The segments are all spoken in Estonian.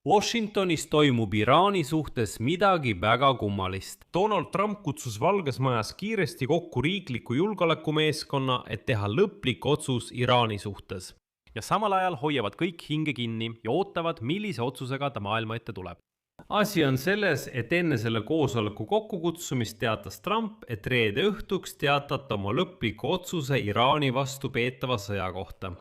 Washingtonis toimub Iraani suhtes midagi väga kummalist. Donald Trump kutsus Valges Majas kiiresti kokku riikliku julgeolekumeeskonna, et teha lõplik otsus Iraani suhtes. Ja samal ajal hoiavad kõik hinge kinni ja ootavad, millise otsusega ta maailma ette tuleb. Asi on selles, et enne selle koosoleku kokkukutsumist teatas Trump, et reede õhtuks teatab oma lõpliku otsuse Iraani vastu peetava sõja kohta.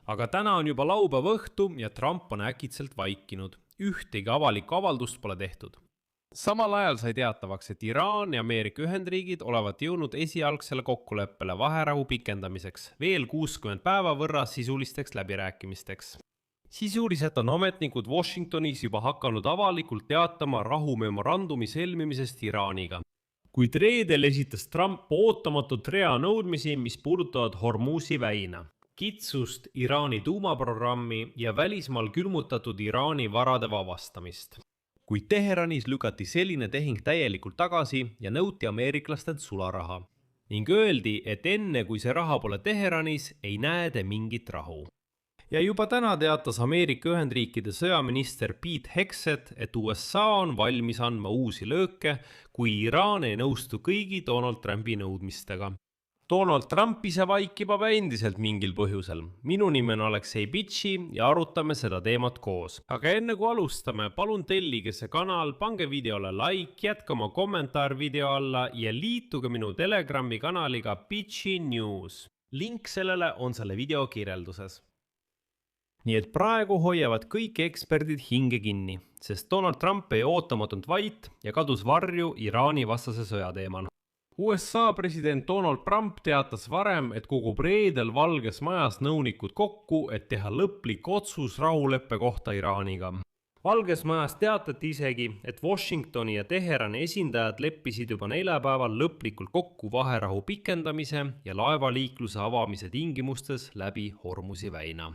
Aga täna on juba laupäeva õhtu ja Trump on äkitselt vaikinud. Ühtegi avalikku avaldust pole tehtud. Samal ajal sai teatavaks, et Iraan ja Ameerika Ühendriigid olevat jõudnud esialgsele kokkuleppele vaherahu pikendamiseks veel 60 päeva võrra sisulisteks läbirääkimisteks. Sisuliselt on ametnikud Washingtonis juba hakanud avalikult teatama rahumemorandumi sõlmimisest Iraaniga. Kuid reedel esitas Trump ootamatult rea nõudmisi, mis puudutavad Hormuzi väina, kitsust Iraani tuumaprogrammi ja välismaal külmutatud Iraani varade vabastamist. Kuid Teheranis lükati selline tehing täielikult tagasi ja nõuti ameeriklastelt sularaha. Ning öeldi, et enne kui see raha pole Teheranis, ei näe te mingit rahu. Ja juba täna teatas Ameerika Ühendriikide sõjaminister Pete Hegseth, et USA on valmis andma uusi lööke, kui Iraan ei nõustu kõigi Donald Trumpi nõudmistega. Donald Trump ise vaikib aga endiselt mingil põhjusel. Minu nimi on Aleksei Bitši ja arutame seda teemat koos. Aga enne kui alustame, palun tellige see kanal, pange videole like, jätke oma kommentaar video alla ja liituge minu Telegrami kanaliga Bitši News. Link sellele on selle video kirjelduses. Nii et praegu hoiavad kõik eksperdid hinge kinni, sest Donald Trump ei ootamatult vait ja kadus varju Iraani vastase sõja teemal. USA president Donald Trump teatas varem, et kogub reedel Valges Majas nõunikud kokku, et teha lõplik otsus rahuleppe kohta Iraaniga. Valges Majas teatati isegi, et Washingtoni ja Teherani esindajad leppisid juba neljapäeval lõplikult kokku vaherahu pikendamise ja laevaliikluse avamise tingimustes läbi Hormuzi väina.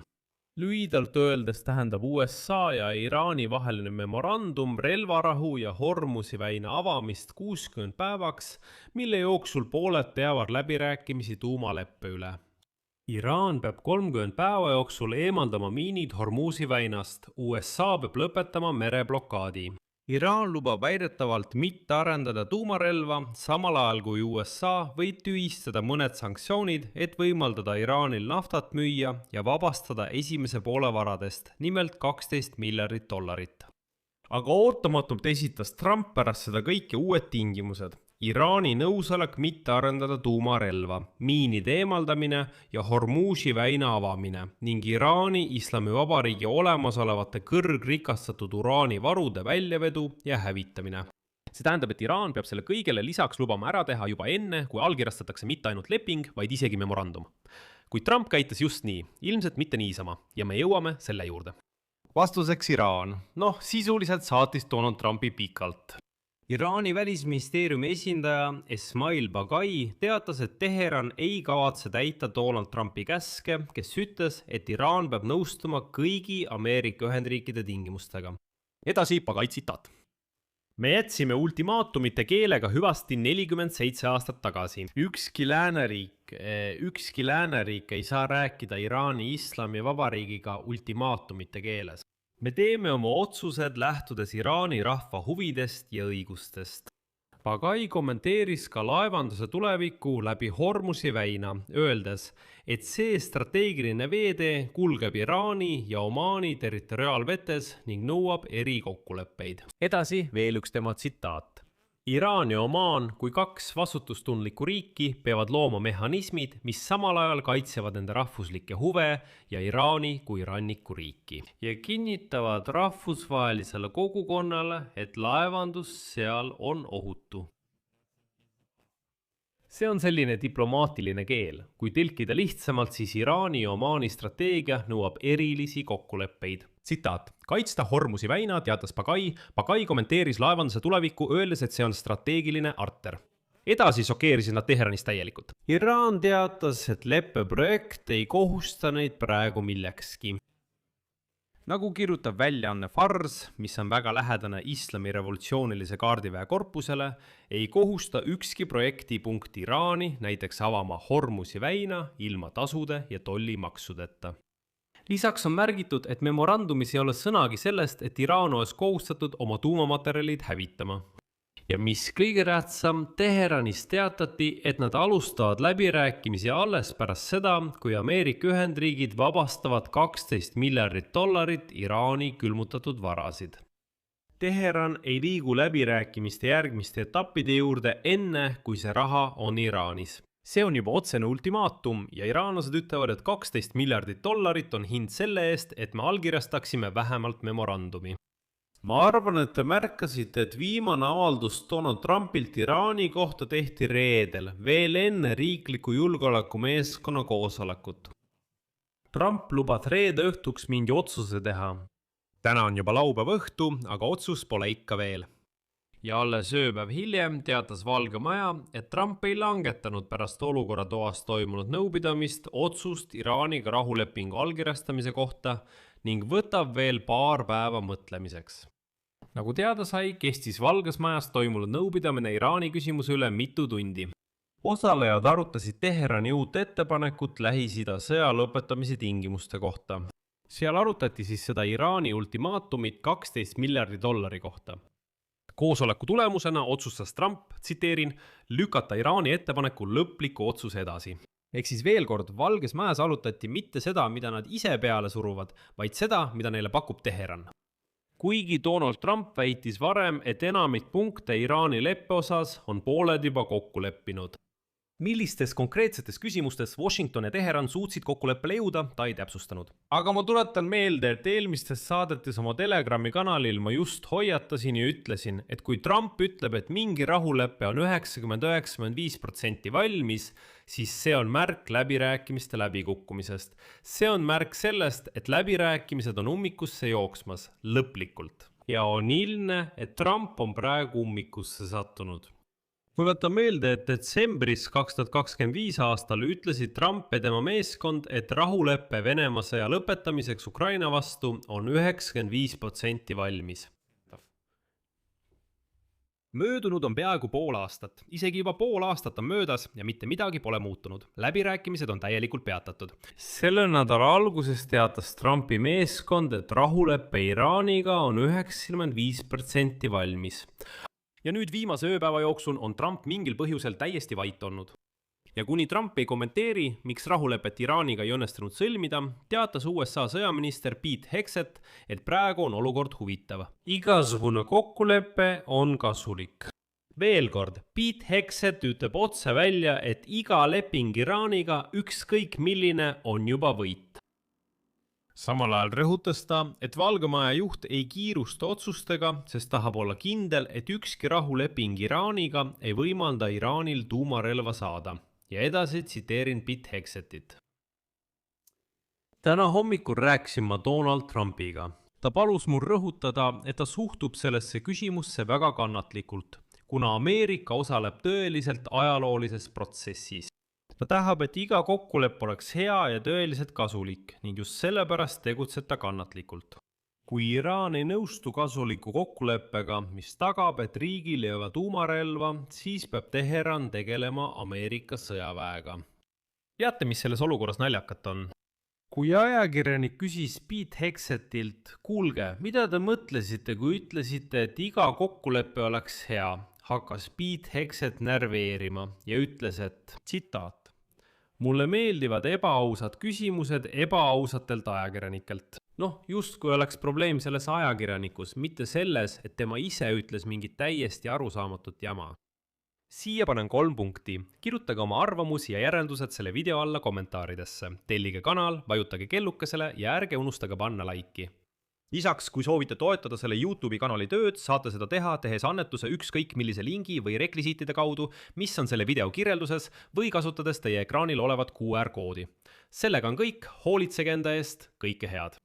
Lühidalt öeldes tähendab USA ja Iraani vaheline memorandum relvarahu ja Hormuzi väina avamist 60 päevaks, mille jooksul pooled peavad läbirääkimisi tuumaleppe üle. Iraan peab 30 päeva jooksul eemaldama miinid Hormuzi väinast, USA peab lõpetama mereblokaadi. Iraan lubab väidetavalt mitte arendada tuumarelva, samal ajal kui USA võib tühistada mõned sanktsioonid, et võimaldada Iraanil naftat müüa ja vabastada esimese poole varadest, nimelt $12 miljardit. Aga ootamatult esitas Trump pärast seda kõike uued tingimused. Iraani nõusolek mitte arendada tuumarelva, miinide eemaldamine ja Hormuzi väina avamine ning Iraani Islamivabariigi olemasolevate kõrgrikastatud uraani varude väljavedu ja hävitamine. See tähendab, et Iraan peab selle kõigele lisaks lubama ära teha juba enne, kui allkirjastatakse mitte ainult leping, vaid isegi memorandum. Kuid Trump käitas just nii, ilmselt mitte niisama, ja me jõuame selle juurde. Vastuseks Iraan. Sisuliselt saatis Donald Trumpi pikalt. Iraani välisministeeriumi esindaja Esmail Bagai teatas, et Teheran ei kavatse täita Donald Trumpi käske, kes ütles, et Iraan peab nõustuma kõigi Ameerika Ühendriikide tingimustega. Edasi Bagai tsitaat. Me jätsime ultimaatumite keelega hüvasti 47 aastat tagasi. Ükski lääneriik ei saa rääkida Iraani Islamivabariigiga ultimaatumite keeles. Me teeme oma otsused lähtudes Iraani rahva huvidest ja õigustest. Bagai kommenteeris ka laevanduse tulevikku läbi Hormuzi väina, öeldes, et see strateegiline veetee kulgeb Iraani ja Omaani territoriaalvetes ning nõuab erikokkuleppeid. Edasi veel üks tema tsitaat. Iraan ja Omaan kui kaks vastutustundlikku riiki peavad looma mehhanismid, mis samal ajal kaitsevad nende rahvuslikke huve ja Iraani kui rannikuriiki ja kinnitavad rahvusvahelisele kogukonnale, et laevandus seal on ohutu. See on selline diplomaatiline keel. Kui tõlkida lihtsamalt, siis Iraani ja Omaani strateegia nõuab erilisi kokkuleppeid. Tsitaat. Kaitsta Hormuzi väina teatas Bagai. Bagai kommenteeris laevanduse tulevikku, öeldes, et see on strateegiline arter. Edasi šokeerisid nad Teheranis täielikult. Iraan teatas, et leppeprojekt ei kohusta neid praegu millekski. Nagu kirjutab väljaanne Fars, mis on väga lähedane islami revolutsioonilise kaardiväe korpusele, ei kohusta ükski projektipunkt Iraani näiteks avama Hormuzi väina ilma tasude ja tollimaksudeta. lisaks on märgitud, et memorandumis ei ole sõnagi sellest, et Iraan oleks kohustatud oma tuumamaterjalid hävitama. Ja mis kõige tähtsam, Teheranis teatati, et nad alustavad läbirääkimisi alles pärast seda, kui Ameerika Ühendriigid vabastavad $12 miljardit Iraani külmutatud varasid. Teheran ei liigu läbirääkimiste järgmiste etappide juurde enne, kui see raha on Iraanis. See on juba otsene ultimaatum ja iraanlased ütlevad, et $12 miljardit on hind selle eest, et me allkirjastaksime vähemalt memorandumi. Ma arvan, et te märkasite, et viimane avaldus Donald Trumpilt Iraani kohta tehti reedel, veel enne riikliku julgeolekumeeskonna koosolekut. Trump lubas reede õhtuks mingi otsuse teha. Täna on juba laupäeva õhtu, aga otsus pole ikka veel. Ja alles ööpäev hiljem teatas Valge Maja, et Trump ei langetanud pärast olukorra toas toimunud nõupidamist otsust Iraaniga rahulepingu allkirjastamise kohta ning võtab veel paar päeva mõtlemiseks. Nagu teada sai, kestis Valges Majas toimunud nõupidamine Iraani küsimuse üle mitu tundi. Osalejad arutasid Teherani uut ettepanekut Lähis-Ida sõja lõpetamise tingimuste kohta. Seal arutati siis seda Iraani ultimaatumit $12 miljardi kohta. Koosoleku tulemusena otsustas Trump, tsiteerin, lükata Iraani ettepaneku lõpliku otsuse edasi. Ehk siis veel kord, Valges Majas arutati mitte seda, mida nad ise peale suruvad, vaid seda, mida neile pakub Teheran. Kuigi Donald Trump väitis varem, et enamik punkte Iraani leppe osas on pooled juba kokku leppinud. Millistes konkreetsetes küsimustes Washington ja Teheran suutsid kokkuleppele jõuda, ta ei täpsustanud. Aga ma tuletan meelde, et eelmistes saadetes oma Telegrami kanalil ma just hoiatasin ja ütlesin, et kui Trump ütleb, et mingi rahuleppe on 90-95% valmis, siis see on märk läbirääkimiste läbikukkumisest. See on märk sellest, et läbirääkimised on ummikusse jooksmas, lõplikult. Ja on ilmne, et Trump on praegu ummikusse sattunud. Kui võtta meelde, et detsembris 2025 aastal ütlesid Trump ja tema meeskond, et rahuleppe Venemaa sõja lõpetamiseks Ukraina vastu on 95% valmis. Möödunud on peaaegu pool aastat, isegi juba pool aastat on möödas ja mitte midagi pole muutunud. Läbirääkimised on täielikult peatatud. Selle nädala alguses teatas Trumpi meeskond, et rahuleppe Iraaniga on 95% valmis. Ja nüüd viimase ööpäeva jooksul on Trump mingil põhjusel täiesti vait olnud. Ja kuni Trump ei kommenteeri, miks rahulepet Iraaniga ei õnnestunud sõlmida, teatas USA sõjaminister Pete Hegseth, et praegu on olukord huvitav. Igasugune kokkulepe on kasulik. Veel kord, Pete Hegseth ütleb otse välja, et iga leping Iraaniga, ükskõik milline, on juba võit. Samal ajal rõhutas ta, et Valge Maja juht ei kiirusta otsustega, sest tahab olla kindel, et ükski rahuleping Iraaniga ei võimalda Iraanil tuumarelva saada. Ja edasi tsiteerin Pete Hegsethit. Täna hommikul rääkisin ma Donald Trumpiga. Ta palus mul rõhutada, et ta suhtub sellesse küsimusse väga kannatlikult, kuna Ameerika osaleb tõeliselt ajaloolises protsessis. Ta tahab, et iga kokkulepp oleks hea ja tõeliselt kasulik ning just sellepärast tegutseb ta kannatlikult. Kui Iraan ei nõustu kasuliku kokkuleppega, mis tagab, et riigil ei ole tuumarelva, siis peab Teheran tegelema Ameerika sõjaväega. Teate, mis selles olukorras naljakat on? Kui ajakirjanik küsis Pete Hegsethilt, kuulge, mida te mõtlesite, kui ütlesite, et iga kokkulepe oleks hea, hakkas Pete Hegseth närveerima ja ütles, et tsitaat. Mulle meeldivad ebaausad küsimused ebaausatelt ajakirjanikelt. Just kui oleks probleem selles ajakirjanikus, mitte selles, et tema ise ütles mingit täiesti arusaamatut jama. Siia panen 3 punkti. Kirjutage oma arvamusi ja järeldused selle video alla kommentaaridesse. Tellige kanal, vajutage kellukesele ja ärge unustage panna laiki. Lisaks, kui soovite toetada selle YouTube'i kanali tööd, saate seda teha, tehes annetuse ükskõik millise lingi või rekvisiitide kaudu, mis on selle video kirjelduses, või kasutades teie ekraanil olevat QR-koodi. Sellega on kõik, hoolitsege enda eest, kõike head!